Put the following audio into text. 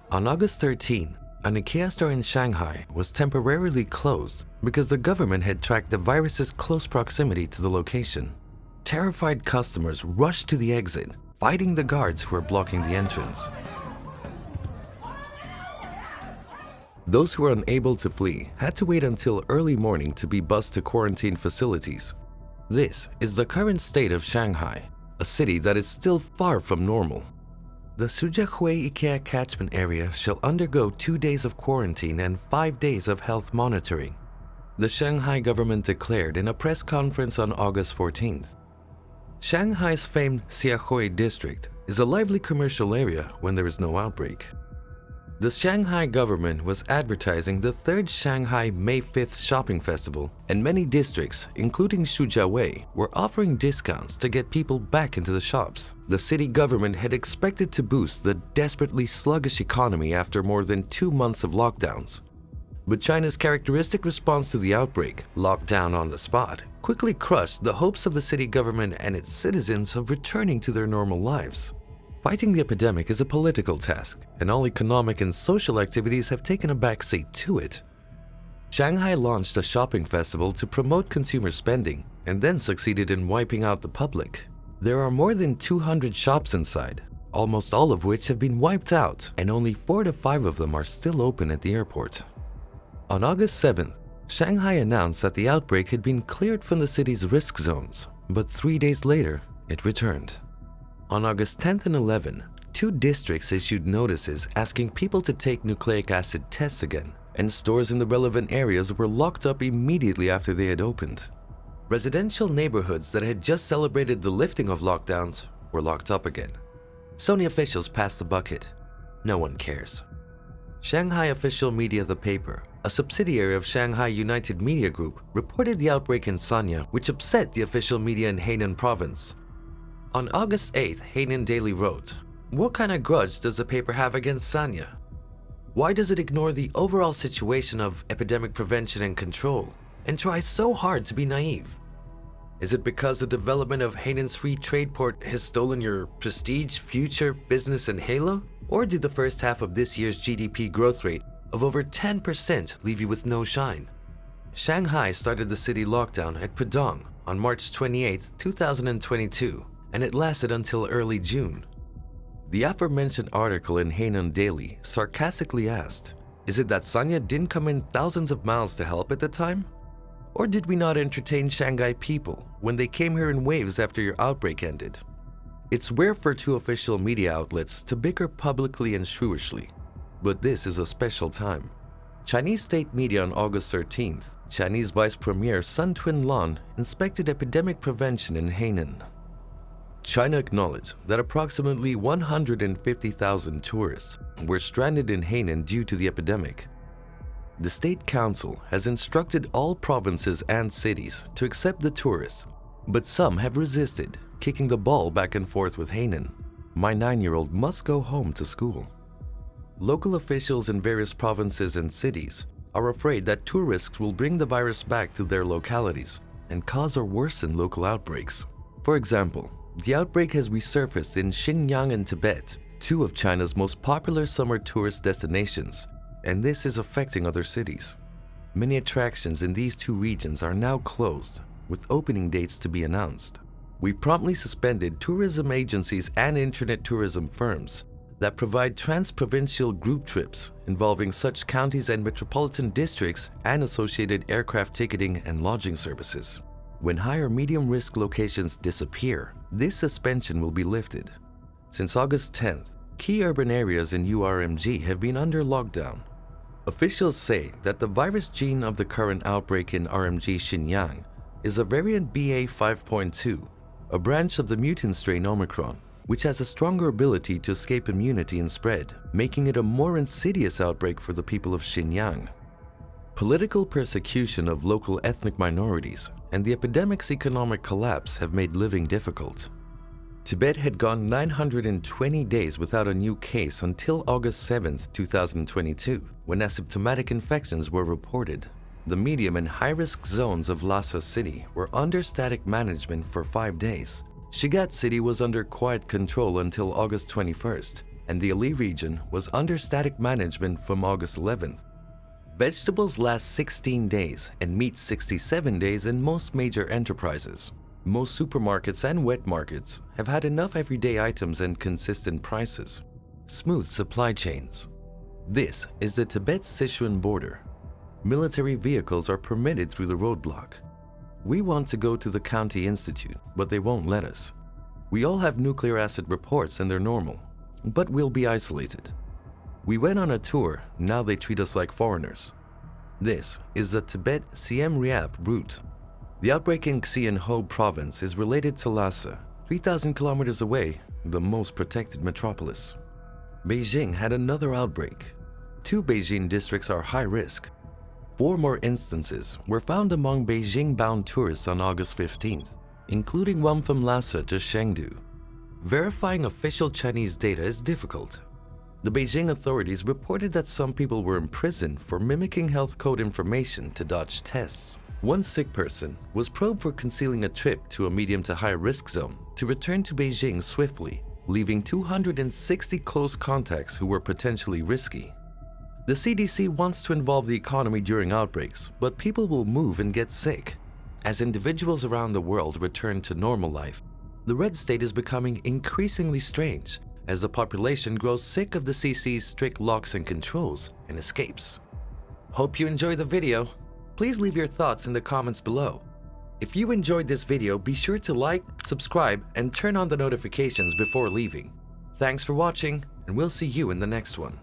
On August 13, an Ikea store in Shanghai was temporarily closed because the government had tracked the virus's close proximity to the location. Terrified customers rushed to the exit, fighting the guards who were blocking the entrance. Those who were unable to flee had to wait until early morning to be bused to quarantine facilities. This is the current state of Shanghai, a city that is still far from normal. The Sujiahui Ikea catchment area shall undergo 2 days of quarantine and 5 days of health monitoring. The Shanghai government declared in a press conference on August 14th. Shanghai's famed Xiahui district is a lively commercial area when there is no outbreak. The Shanghai government was advertising the 3rd Shanghai May 5th shopping festival, and many districts, including Sujiahui, were offering discounts to get people back into the shops. The city government had expected to boost the desperately sluggish economy after more than 2 months of lockdowns. But China's characteristic response to the outbreak, lockdown on the spot, quickly crushed the hopes of the city government and its citizens of returning to their normal lives. Fighting the epidemic is a political task, and all economic and social activities have taken a backseat to it. Shanghai launched a shopping festival to promote consumer spending and then succeeded in wiping out the public. There are more than 200 shops inside, almost all of which have been wiped out, and only 4 to 5 of them are still open at the airport. On August 7th, Shanghai announced that the outbreak had been cleared from the city's risk zones, but 3 days later, it returned. On August 10th and 11th, 2 districts issued notices asking people to take nucleic acid tests again, and stores in the relevant areas were locked up immediately after they had opened. Residential neighborhoods that had just celebrated the lifting of lockdowns were locked up again. Sony officials passed the bucket. No one cares. Shanghai official media The Paper, a subsidiary of Shanghai United Media Group, reported the outbreak in Sanya, which upset the official media in Hainan province. On August 8th, Hainan Daily wrote, "What kind of grudge does the paper have against Sanya? Why does it ignore the overall situation of epidemic prevention and control and try so hard to be naive? Is it because the development of Hainan's free trade port has stolen your prestige, future, business, and halo? Or did the first half of this year's GDP growth rate of over 10% leave you with no shine?" Shanghai started the city lockdown at Pudong on March 28, 2022, and it lasted until early June. The aforementioned article in Hainan Daily sarcastically asked, "Is it that Sanya didn't come in thousands of miles to help at the time? Or did we not entertain Shanghai people when they came here in waves after your outbreak ended?" It's rare for 2 official media outlets to bicker publicly and shrewishly, but this is a special time. Chinese state media on August 13th, Chinese Vice Premier Sun Twinlan inspected epidemic prevention in Hainan. China acknowledged that approximately 150,000 tourists were stranded in Hainan due to the epidemic. The State Council has instructed all provinces and cities to accept the tourists, but some have resisted, kicking the ball back and forth with Hainan. "My 9-year-old must go home to school." Local officials in various provinces and cities are afraid that tourists will bring the virus back to their localities and cause or worsen local outbreaks. For example, the outbreak has resurfaced in Xinjiang and Tibet, 2 of China's most popular summer tourist destinations, and this is affecting other cities. Many attractions in these 2 regions are now closed, with opening dates to be announced. We promptly suspended tourism agencies and internet tourism firms that provide trans-provincial group trips involving such counties and metropolitan districts and associated aircraft ticketing and lodging services. When high or medium risk locations disappear, this suspension will be lifted. Since August 10th, key urban areas in URMG have been under lockdown. Officials say that the virus gene of the current outbreak in RMG Xinjiang is a variant BA5.2, a branch of the mutant strain Omicron, which has a stronger ability to escape immunity and spread, making it a more insidious outbreak for the people of Xinjiang. Political persecution of local ethnic minorities and the epidemic's economic collapse have made living difficult. Tibet had gone 920 days without a new case until August 7, 2022, when asymptomatic infections were reported. The medium and high-risk zones of Lhasa City were under static management for 5 days. Shigat City was under quiet control until August 21st, and the Ali region was under static management from August 11th. Vegetables last 16 days and meat 67 days in most major enterprises. Most supermarkets and wet markets have had enough everyday items and consistent prices. Smooth supply chains. This is the Tibet-Sichuan border. Military vehicles are permitted through the roadblock. We want to go to the county institute, but they won't let us. We all have nuclear acid reports and they're normal, but we'll be isolated. We went on a tour, now they treat us like foreigners. This is the Tibet-Siem Reap route. The outbreak in Xianhou province is related to Lhasa, 3,000 kilometers away, the most protected metropolis. Beijing had another outbreak. 2 Beijing districts are high risk. 4 more instances were found among Beijing-bound tourists on August 15th, including one from Lhasa to Chengdu. Verifying official Chinese data is difficult. The Beijing authorities reported that some people were imprisoned for mimicking health code information to dodge tests. One sick person was probed for concealing a trip to a medium to high risk zone to return to Beijing swiftly, leaving 260 close contacts who were potentially risky. The CDC wants to involve the economy during outbreaks, but people will move and get sick. As individuals around the world return to normal life, the red state is becoming increasingly strange as the population grows sick of the CC's strict locks and controls and escapes. Hope you enjoyed the video. Please leave your thoughts in the comments below. If you enjoyed this video, be sure to like, subscribe, and turn on the notifications before leaving. Thanks for watching, and we'll see you in the next one.